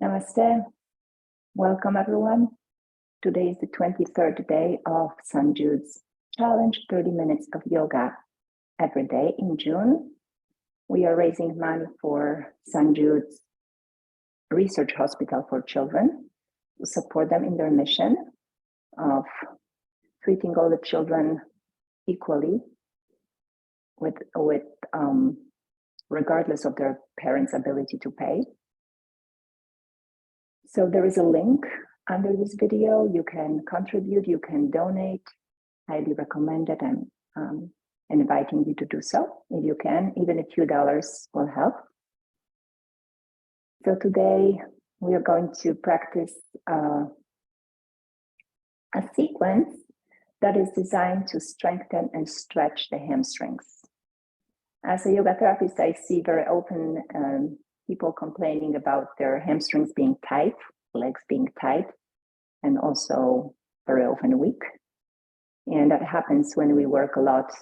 Namaste. Welcome, everyone. Today is the 23rd day of St. Jude's Challenge, 30 minutes of yoga every day in June. We are raising money for St. Jude's Research Hospital for Children to support them in their mission of treating all the children equally regardless of their parents' ability to pay. So there is a link under this video. You can contribute, you can donate. Highly recommend it, and inviting you to do so if you can. Even a few dollars will help. So today we are going to practice a sequence that is designed to strengthen and stretch the hamstrings. As a yoga therapist, I see very often people complaining about their hamstrings being tight, legs being tight, and also very often weak. And that happens when we work a lot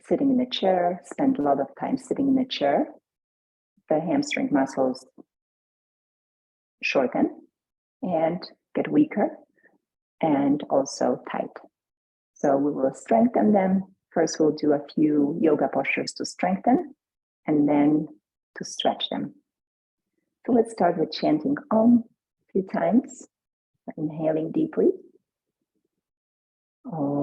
sitting in a chair, spend a lot of time sitting in a chair. The hamstring muscles shorten and get weaker and also tight. So we will strengthen them. First, we'll do a few yoga postures to strengthen and then to stretch them. So let's start with chanting Om a few times, inhaling deeply. Om. Om.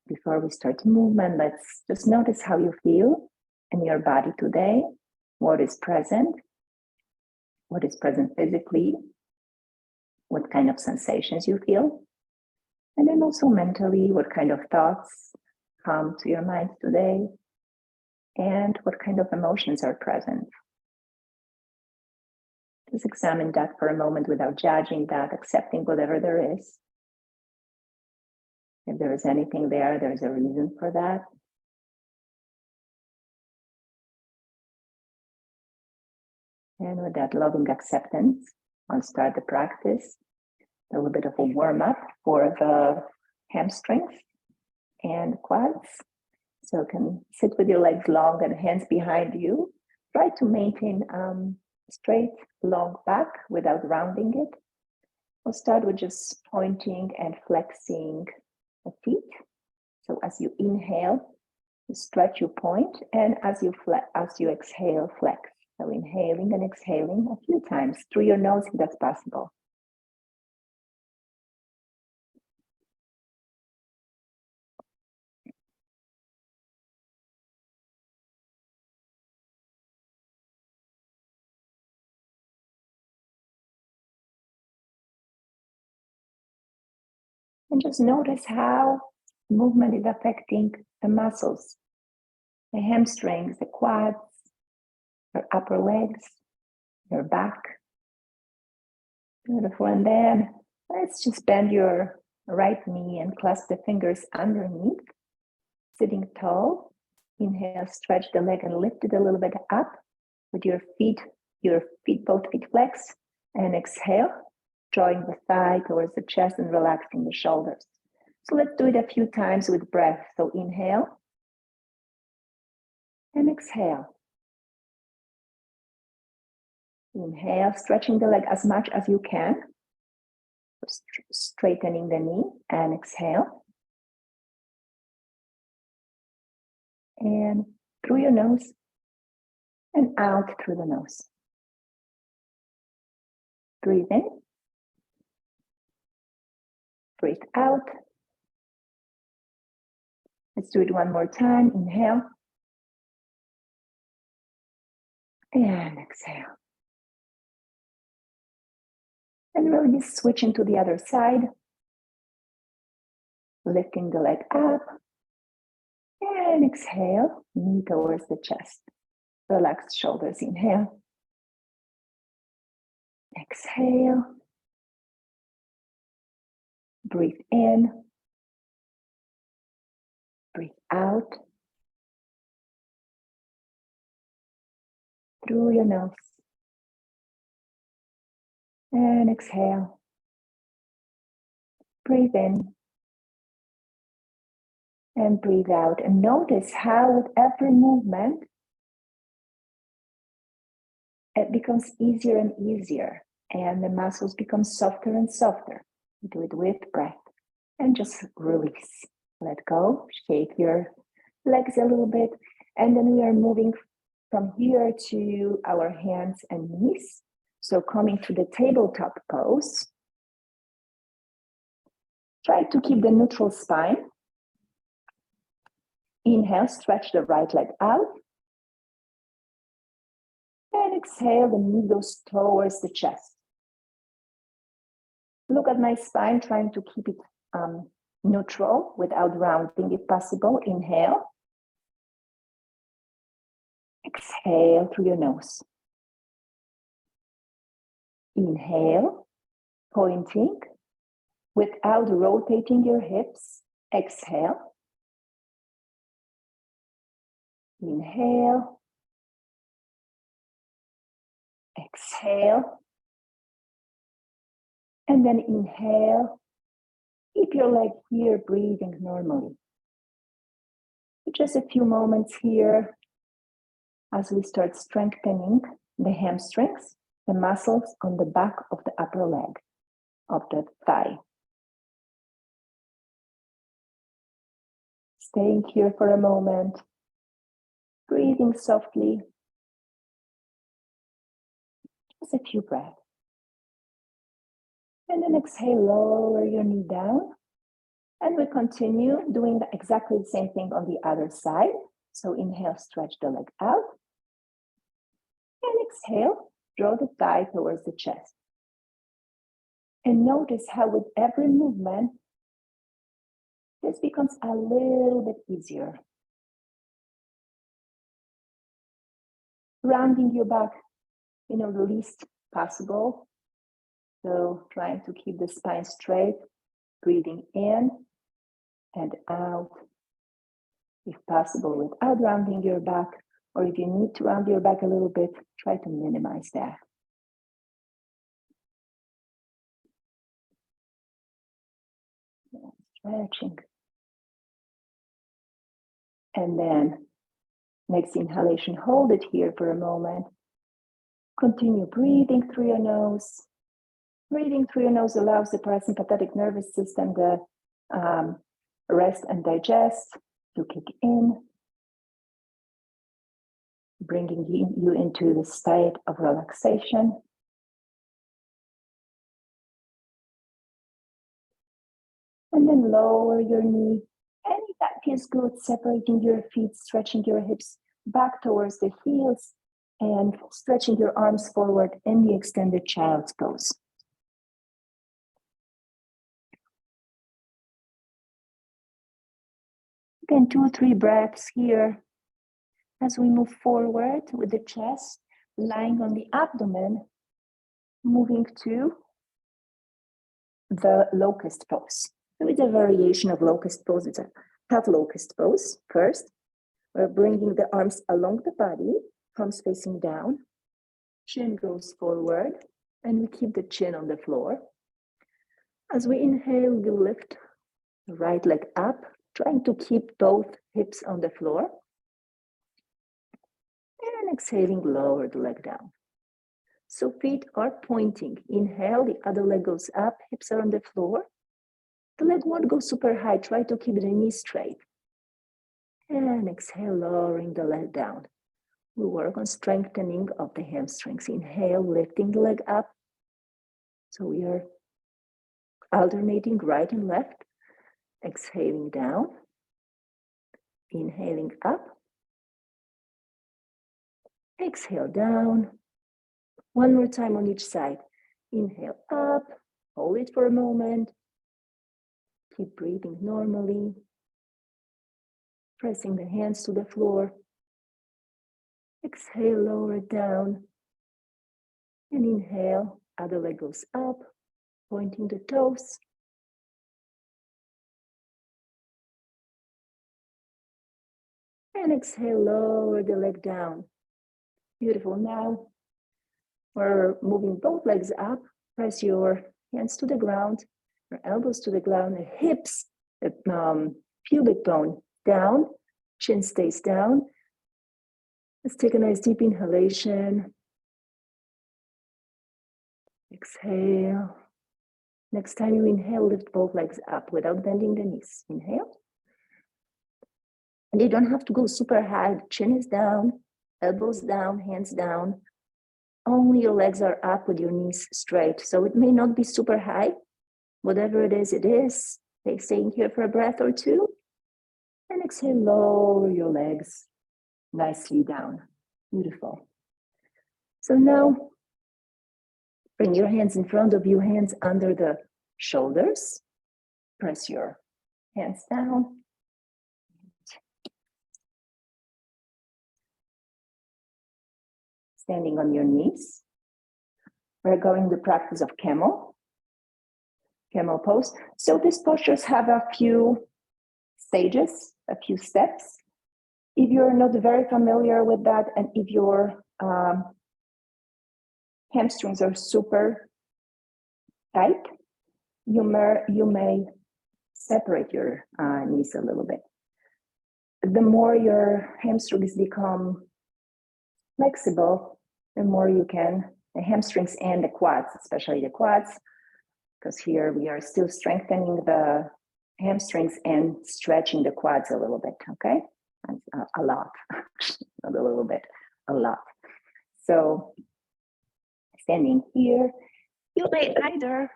Before we start the movement, let's just notice how you feel in your body today. What is present? What is present physically? What kind of sensations you feel? And then also mentally, what kind of thoughts come to your mind today? And what kind of emotions are present? Just examine that for a moment without judging that, accepting whatever there is. If there is anything there, there's a reason for that. And with that loving acceptance, I'll start the practice. A little bit of a warm-up for the hamstrings and quads. So you can sit with your legs long and hands behind you. Try to maintain straight, long back without rounding it. We'll start with just pointing and flexing the feet. So as you inhale, you stretch, you point, and as you exhale, flex. So inhaling and exhaling a few times through your nose if that's possible. And just notice how movement is affecting the muscles, the hamstrings, the quads, your upper legs, your back. Beautiful. And then let's just bend your right knee and clasp the fingers underneath, sitting tall. Inhale, stretch the leg and lift it a little bit up with your feet, both feet flex, and exhale, drawing the thigh towards the chest and relaxing the shoulders. So let's do it a few times with breath. So inhale and exhale. Inhale, stretching the leg as much as you can, straightening the knee, and exhale. And through your nose and out through the nose. Breathe in. Breathe out. Let's do it one more time. Inhale. And exhale. And really just switching to the other side. Lifting the leg up. And exhale. Knee towards the chest. Relaxed shoulders. Inhale. Exhale. Breathe in. Breathe out. Through your nose. And exhale. Breathe in. And breathe out. And notice how with every movement, it becomes easier and easier. And the muscles become softer and softer. Do it with breath. And just release. Let go. Shake your legs a little bit. And then we are moving from here to our hands and knees. So coming to the tabletop pose. Try to keep the neutral spine. Inhale, stretch the right leg out. And exhale, the knee goes towards the chest. Look at my spine, trying to keep it neutral without rounding if possible. Inhale. Exhale through your nose. Inhale, pointing without rotating your hips. Exhale. Inhale. Exhale. And then inhale. Keep your leg here, breathing normally. Just a few moments here as we start strengthening the hamstrings, the muscles on the back of the upper leg, of the thigh. Staying here for a moment, breathing softly. Just a few breaths. And then exhale, lower your knee down. And we continue doing exactly the same thing on the other side. So inhale, stretch the leg out. And exhale, draw the thigh towards the chest. And notice how with every movement, this becomes a little bit easier. Rounding your back, the least possible. So trying to keep the spine straight, breathing in and out, if possible, without rounding your back, or if you need to round your back a little bit, try to minimize that. Stretching. And then next inhalation, hold it here for a moment. Continue breathing through your nose. Breathing through your nose allows the parasympathetic nervous system to rest and digest, to kick in, bringing you into the state of relaxation. And then lower your knee. And if that feels good, separating your feet, stretching your hips back towards the heels, and stretching your arms forward in the extended child's pose. Again, 2 or 3 breaths here as we move forward with the chest lying on the abdomen, moving to the locust pose. So it's a variation of locust pose. It's a half locust pose. First, we're bringing the arms along the body, palms facing down, chin goes forward, and we keep the chin on the floor. As we inhale, we lift the right leg up, trying to keep both hips on the floor. And exhaling, lower the leg down. So feet are pointing. Inhale, the other leg goes up, hips are on the floor. The leg won't go super high. Try to keep the knee straight. And exhale, lowering the leg down. We work on strengthening of the hamstrings. Inhale, lifting the leg up. So we are alternating right and left. Exhaling down. Inhaling up. Exhale down. One more time on each side. Inhale up. Hold it for a moment. Keep breathing normally. Pressing the hands to the floor. Exhale, lower it down. And inhale Other leg goes up, pointing the toes. And exhale, lower the leg down. Beautiful. Now we're moving both legs up. Press your hands to the ground, your elbows to the ground, the hips, the pubic bone down, chin stays down. Let's take a nice deep inhalation. Exhale. Next time you inhale, lift both legs up without bending the knees. Inhale. And you don't have to go super high. The chin is down, elbows down, hands down. Only your legs are up with your knees straight. So it may not be super high. Whatever it is, it is. Staying here for a breath or two. And exhale, lower your legs nicely down. Beautiful. So now, bring your hands in front of you, hands under the shoulders. Press your hands down. Standing on your knees. We're going to practice of camel pose. So these postures have a few stages, a few steps. If you're not very familiar with that, and if your hamstrings are super tight, you may separate your knees a little bit. The more your hamstrings become flexible, the more you can, the hamstrings and the quads, especially the quads, because here we are still strengthening the hamstrings and stretching the quads a little bit, okay? A lot, not a little bit, a lot. So standing here, you may either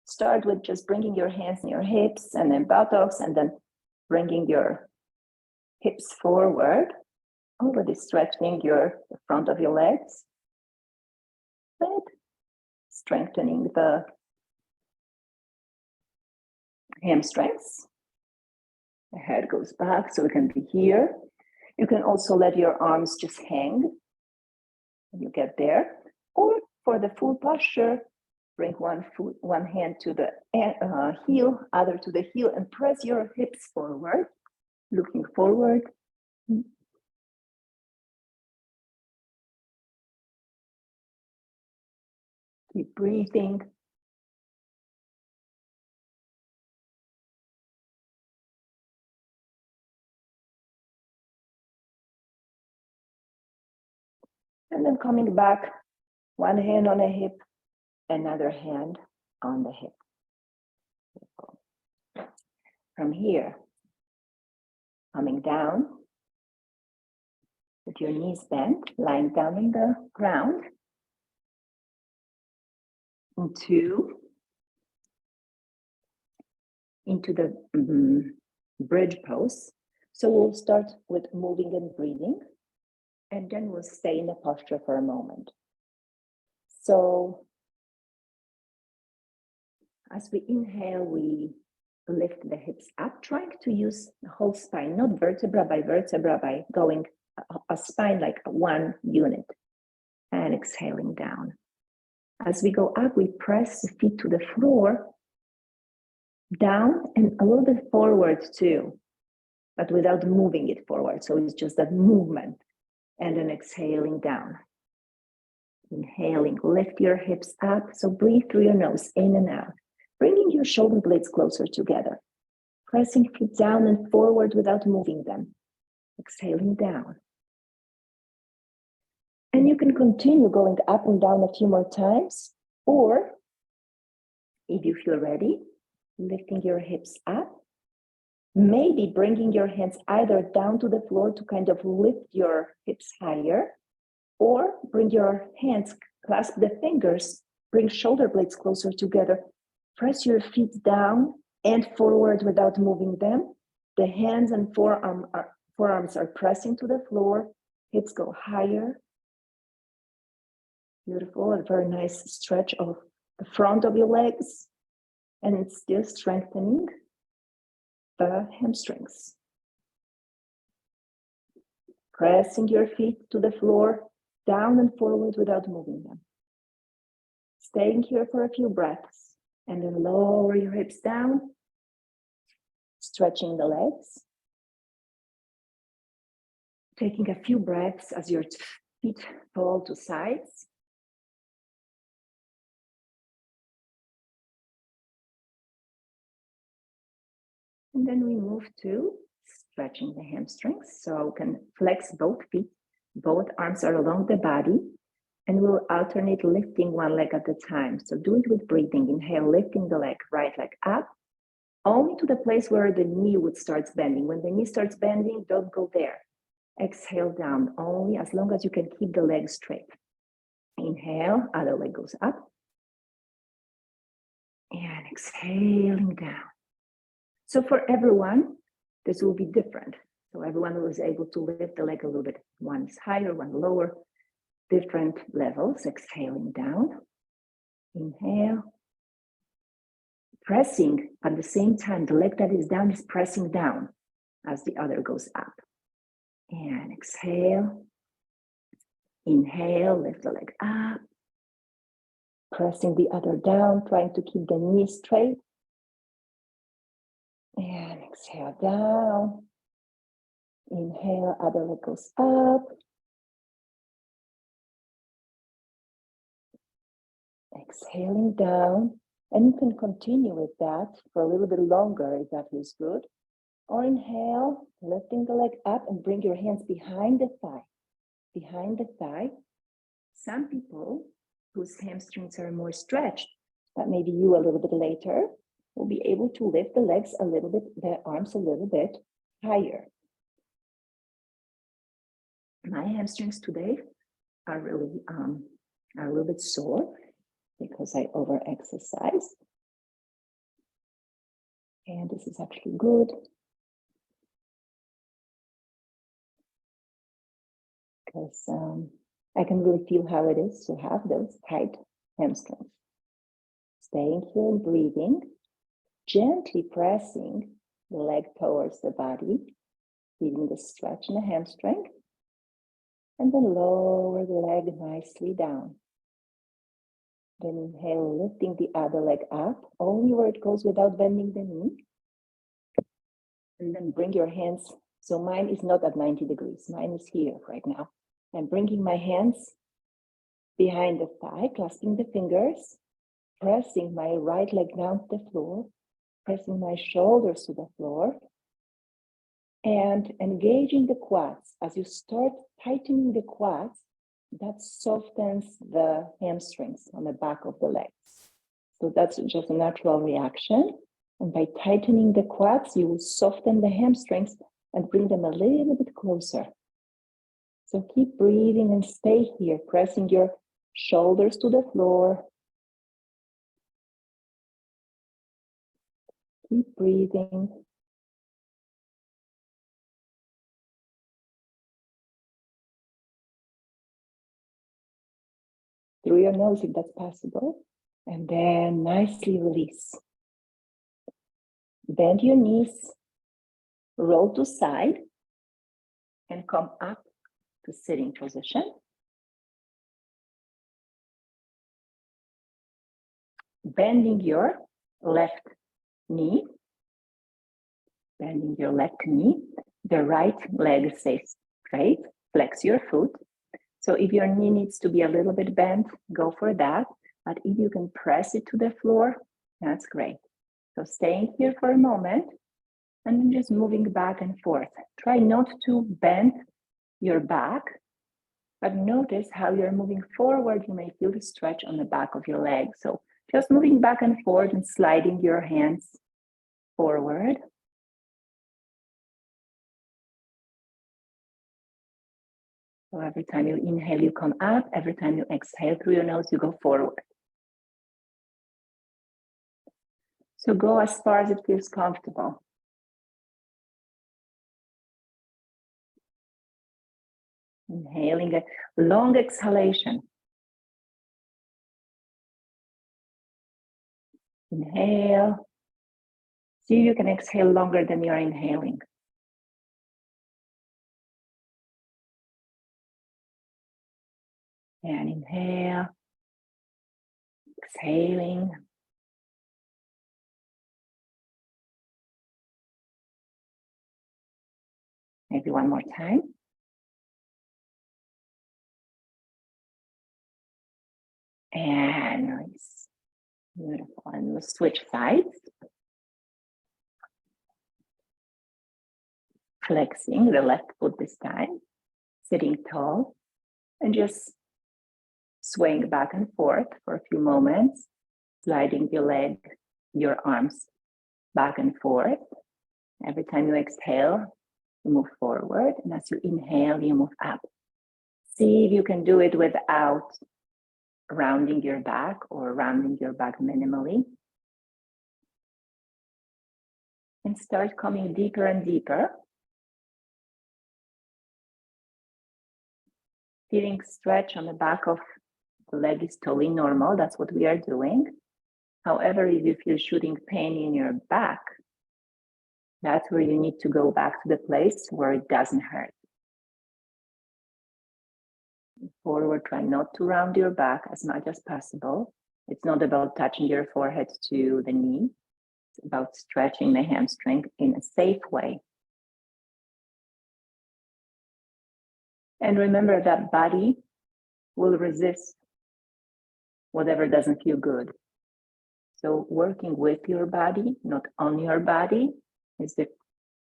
start with just bringing your hands in your hips and then buttocks, and then bringing your hips forward, already stretching the front of your legs, and strengthening the hamstrings. The head goes back so it can be here. You can also let your arms just hang when you get there. Or for the full posture, bring one hand to the heel, other to the heel, and press your hips forward, looking forward. Keep breathing. And then coming back, one hand on a hip, another hand on the hip. From here, coming down, with your knees bent, lying down on the ground, into the bridge pose. So we'll start with moving and breathing, and then we'll stay in the posture for a moment. So as we inhale, we lift the hips up, trying to use the whole spine, not vertebra by vertebra, by going a spine like one unit, and exhaling down. As we go up, we press the feet to the floor, down and a little bit forward too, but without moving it forward. So it's just that movement, and then exhaling down. Inhaling, lift your hips up. So breathe through your nose, in and out. Bringing your shoulder blades closer together. Pressing feet down and forward without moving them. Exhaling down. And you can continue going up and down a few more times, or if you feel ready, lifting your hips up, maybe bringing your hands either down to the floor to kind of lift your hips higher, or bring your hands, clasp the fingers, bring shoulder blades closer together, press your feet down and forward without moving them. The hands and forearms are pressing to the floor, hips go higher. Beautiful, a very nice stretch of the front of your legs, and it's still strengthening the hamstrings. Pressing your feet to the floor, down and forward without moving them. Staying here for a few breaths, and then lower your hips down, stretching the legs. Taking a few breaths as your feet fall to sides. And then we move to stretching the hamstrings. So we can flex both feet, both arms are along the body, and we'll alternate lifting one leg at a time. So do it with breathing. Inhale, lifting the leg, right leg up, only to the place where the knee would start bending. When the knee starts bending, don't go there. Exhale down, only as long as you can keep the leg straight. Inhale, other leg goes up. And exhaling down. So for everyone, this will be different. So everyone was able to lift the leg a little bit. One is higher, one lower, different levels. Exhaling down. Inhale. Pressing at the same time, the leg that is down is pressing down as the other goes up. And exhale. Inhale, lift the leg up. Pressing the other down, trying to keep the knee straight. And exhale down. Inhale, other leg goes up. Exhaling down. And you can continue with that for a little bit longer if that feels good. Or inhale, lifting the leg up and bring your hands behind the thigh. Behind the thigh. Some people whose hamstrings are more stretched, but maybe you a little bit later, will be able to lift the legs a little bit, the arms a little bit higher. My hamstrings today are really are a little bit sore because I over-exercise. And this is actually good. Because I can really feel how it is to have those tight hamstrings. Staying here and breathing, gently pressing the leg towards the body, feeling the stretch in the hamstring, and then lower the leg nicely down. Then inhale, lifting the other leg up, only where it goes without bending the knee. And then bring your hands, so mine is not at 90 degrees, mine is here right now. I'm bringing my hands behind the thigh, clasping the fingers, pressing my right leg down to the floor, pressing my shoulders to the floor, and engaging the quads. As you start tightening the quads, that softens the hamstrings on the back of the legs. So that's just a natural reaction. And by tightening the quads, you will soften the hamstrings and bring them a little bit closer. So keep breathing and stay here, pressing your shoulders to the floor. Keep breathing. Through your nose if that's possible. And then nicely release. Bend your knees, roll to side, and come up to sitting position. Bending your left knee. Bending your left knee. The right leg stays straight. Flex your foot. So if your knee needs to be a little bit bent, go for that. But if you can press it to the floor, that's great. So staying here for a moment and then just moving back and forth. Try not to bend your back, but notice how you're moving forward. You may feel the stretch on the back of your leg. So just moving back and forth and sliding your hands forward. So every time you inhale, you come up. Every time you exhale through your nose, you go forward. So go as far as it feels comfortable. Inhaling a long exhalation. Inhale. See if you can exhale longer than you're inhaling. And inhale. Exhaling. Maybe one more time. And nice. Beautiful. And we'll switch sides. Flexing the left foot this time. Sitting tall. And just swaying back and forth for a few moments. Sliding your leg, your arms back and forth. Every time you exhale, you move forward. And as you inhale, you move up. See if you can do it without rounding your back or rounding your back minimally. And start coming deeper and deeper. Feeling stretch on the back of the leg is totally normal. That's what we are doing. However, if you feel shooting pain in your back, that's where you need to go back to the place where it doesn't hurt. Forward, try not to round your back as much as possible. It's not about touching your forehead to the knee. It's about stretching the hamstring in a safe way. And remember that body will resist whatever doesn't feel good. So working with your body, not on your body, is the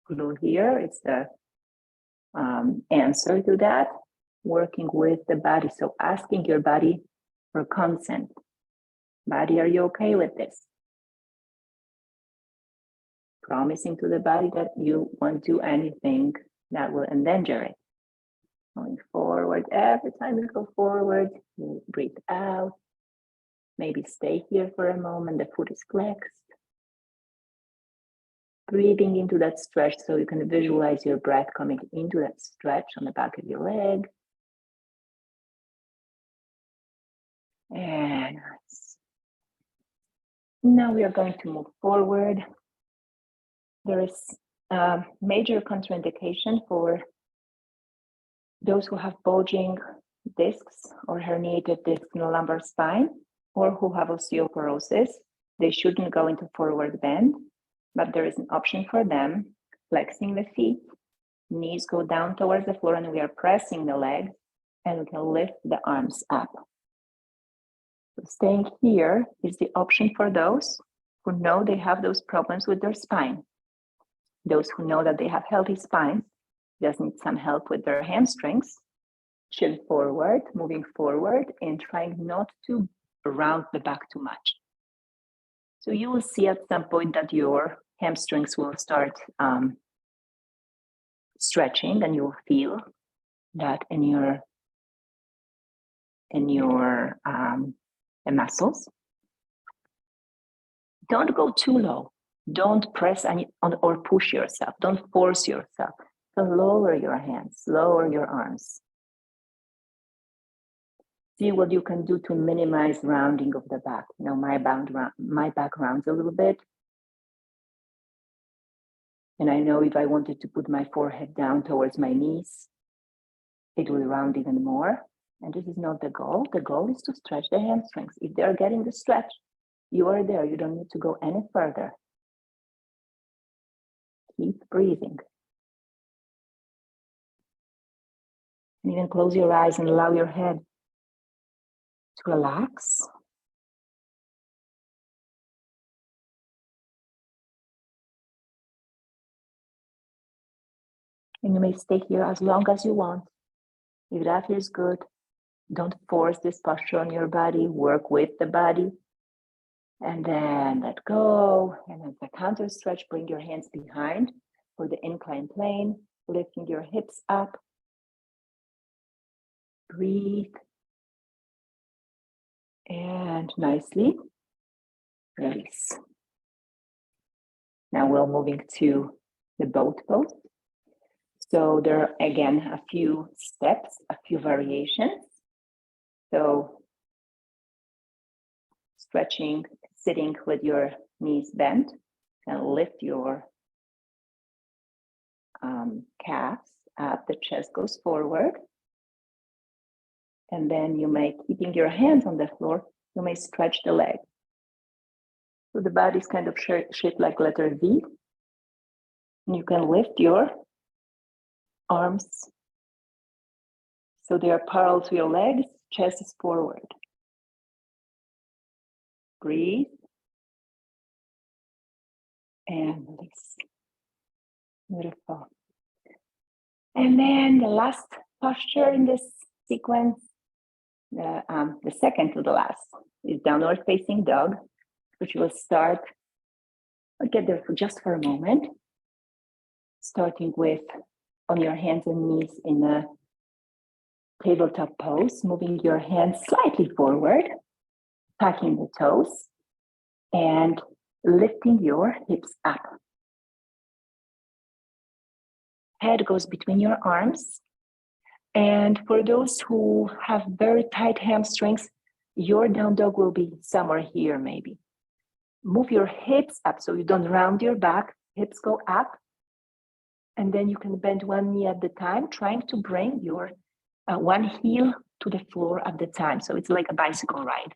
clue here. It's the answer to that. Working with the body. So asking your body for consent. Body, are you okay with this? Promising to the body that you won't do anything that will endanger it. Going forward, every time you go forward, you breathe out. Maybe stay here for a moment, the foot is flexed. Breathing into that stretch so you can visualize your breath coming into that stretch on the back of your leg. And nice. Now we are going to move forward. There is a major contraindication for those who have bulging discs or herniated discs in the lumbar spine, or who have osteoporosis. They shouldn't go into forward bend, but there is an option for them. Flexing the feet, knees go down towards the floor, and we are pressing the legs, and we can lift the arms up. So staying here is the option for those who know they have those problems with their spine. Those who know that they have healthy spines, just need some help with their hamstrings. Chin forward, moving forward, and trying not to round the back too much. So you will see at some point that your hamstrings will start stretching, and you will feel that in your muscles. Don't go too low. Don't press or push yourself. Don't force yourself. So lower your hands, lower your arms. See what you can do to minimize rounding of the back. You know, my back rounds a little bit. And I know if I wanted to put my forehead down towards my knees, it will round even more. And this is not the goal. The goal is to stretch the hamstrings. If they're getting the stretch, you are there. You don't need to go any further. Keep breathing. And even close your eyes and allow your head to relax. And you may stay here as long as you want. If that feels good, don't force this posture on your body. Work with the body. And then let go. And as a counter stretch, bring your hands behind for the inclined plane, lifting your hips up. Breathe. And nicely release. Now we're moving to the boat pose. So there are, again, a few steps, a few variations. So stretching, sitting with your knees bent, and lift your calves up, the chest goes forward. And then you may, keeping your hands on the floor, You may stretch the leg. So the body is kind of shaped like letter V. And you can lift your arms so they are parallel to your legs, chest is forward. Breathe. And release. Beautiful. And then the last posture in this sequence, the second to the last, is downward facing dog, which will start. I'll get there just for a moment. Starting with on your hands and knees in a tabletop pose, moving your hands slightly forward, tucking the toes, and lifting your hips up. Head goes between your arms. And for those who have very tight hamstrings, your down dog will be somewhere here maybe. Move your hips up so you don't round your back. Hips go up. And then you can bend one knee at the time, trying to bring your one heel to the floor at the time. So it's like a bicycle ride.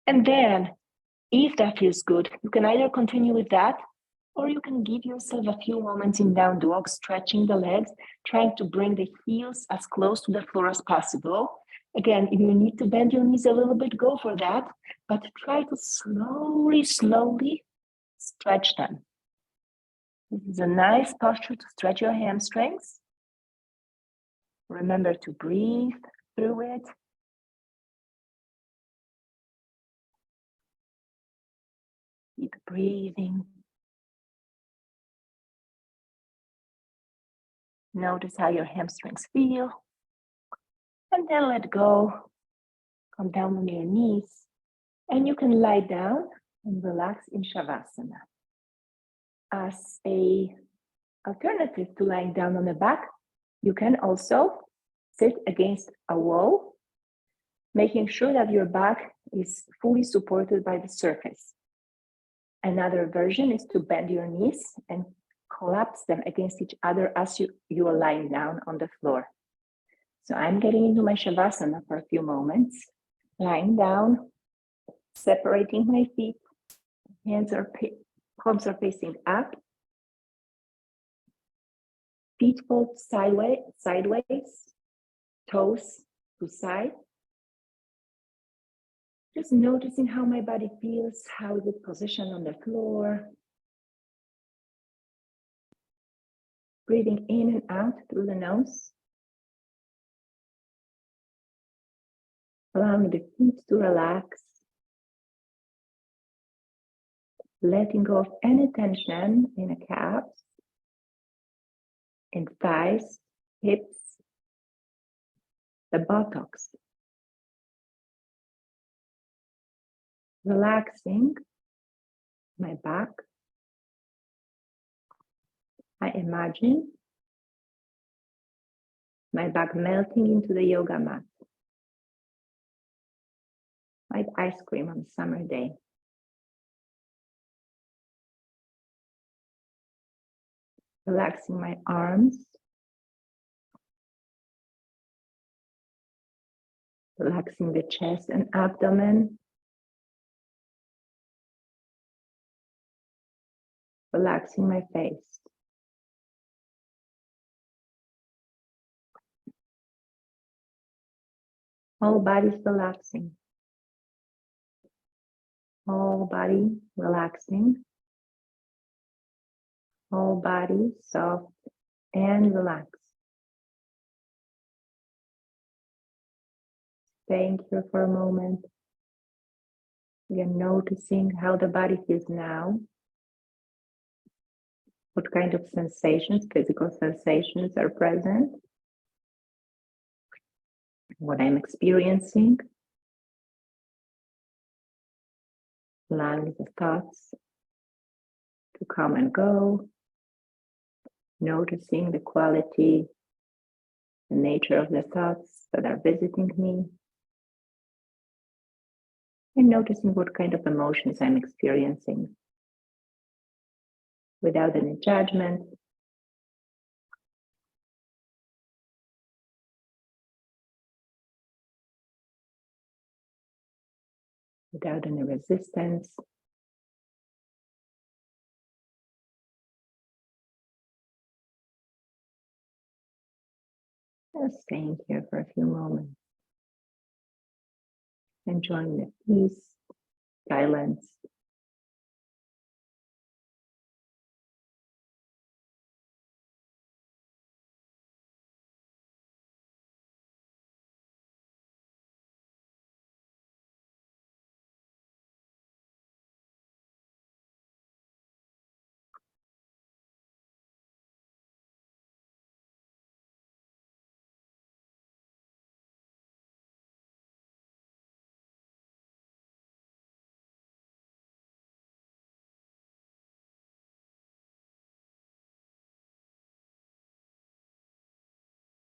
And then, if that feels good, you can either continue with that, or you can give yourself a few moments in down dog, stretching the legs, trying to bring the heels as close to the floor as possible. Again, if you need to bend your knees a little bit, go for that, but try to slowly stretch them. This is a nice posture to stretch your hamstrings. Remember to breathe through it. Keep breathing. Notice how your hamstrings feel. And then let go. Come down on your knees. And you can lie down and relax in Shavasana. As an alternative to lying down on the back, you can also sit against a wall, making sure that your back is fully supported by the surface. Another version is to bend your knees and collapse them against each other as you are lying down on the floor. So I'm getting into my Shavasana for a few moments, lying down, separating my feet, palms are facing up, feet fold sideways, toes to side. Just noticing how my body feels, how is it positioned on the floor. Breathing in and out through the nose. Allowing the feet to relax. Letting go of any tension in the calves, in thighs, hips, the buttocks. Relaxing my back. I imagine my back melting into the yoga mat, like ice cream on a summer day. Relaxing my arms, relaxing the chest and abdomen, relaxing my face. Whole body relaxing. Whole body relaxing. Whole body soft and relaxed. Staying here for a moment. Again, noticing how the body feels now. What kind of sensations, physical sensations are present. What I'm experiencing. Allowing the thoughts to come and go. Noticing the quality, the nature of the thoughts that are visiting me. And noticing what kind of emotions I'm experiencing. Without any judgment. without any resistance. Just staying here for a few moments, enjoying the peace, silence.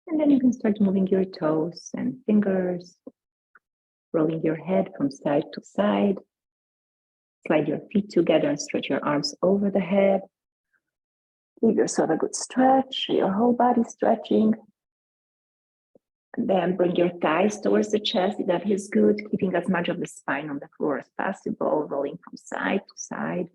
And then you can start moving your toes and fingers, rolling your head from side to side. Slide your feet together and stretch your arms over the head. Give yourself a good stretch, your whole body stretching. And then bring your thighs towards the chest if that feels good, keeping as much of the spine on the floor as possible, rolling from side to side.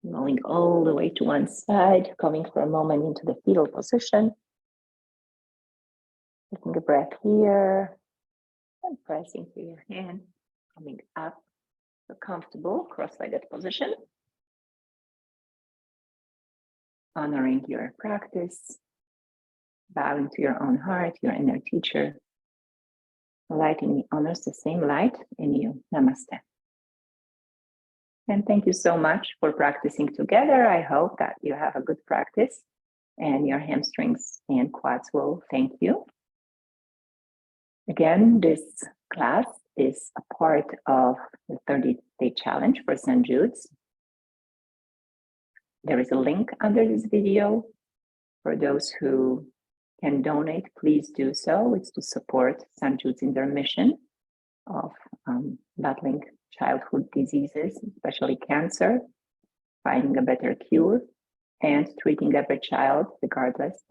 Rolling all the way to one side, coming for a moment into the fetal position. Taking a breath here and pressing through your hand, coming up. So comfortable, cross-legged position. Honoring your practice, bowing to your own heart, your inner teacher. Light in me honors the same light in you. Namaste. And thank you so much for practicing together. I hope that you have a good practice and your hamstrings and quads will thank you. Again, this class is a part of the 30-day challenge for St. Jude's. There is a link under this video. For those who can donate, please do so. It's to support St. Jude's in their mission of battling childhood diseases, especially cancer, finding a better cure, and treating every child regardless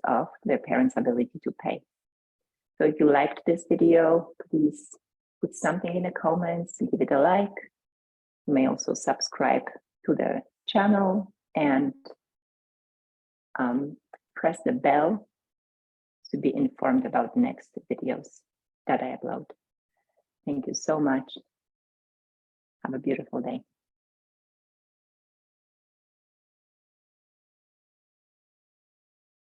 of their parents' ability to pay. So if you liked this video, please put something in the comments, give it a like. You may also subscribe to the channel and press the bell to be informed about next videos that I upload. Thank you so much. Have a beautiful day.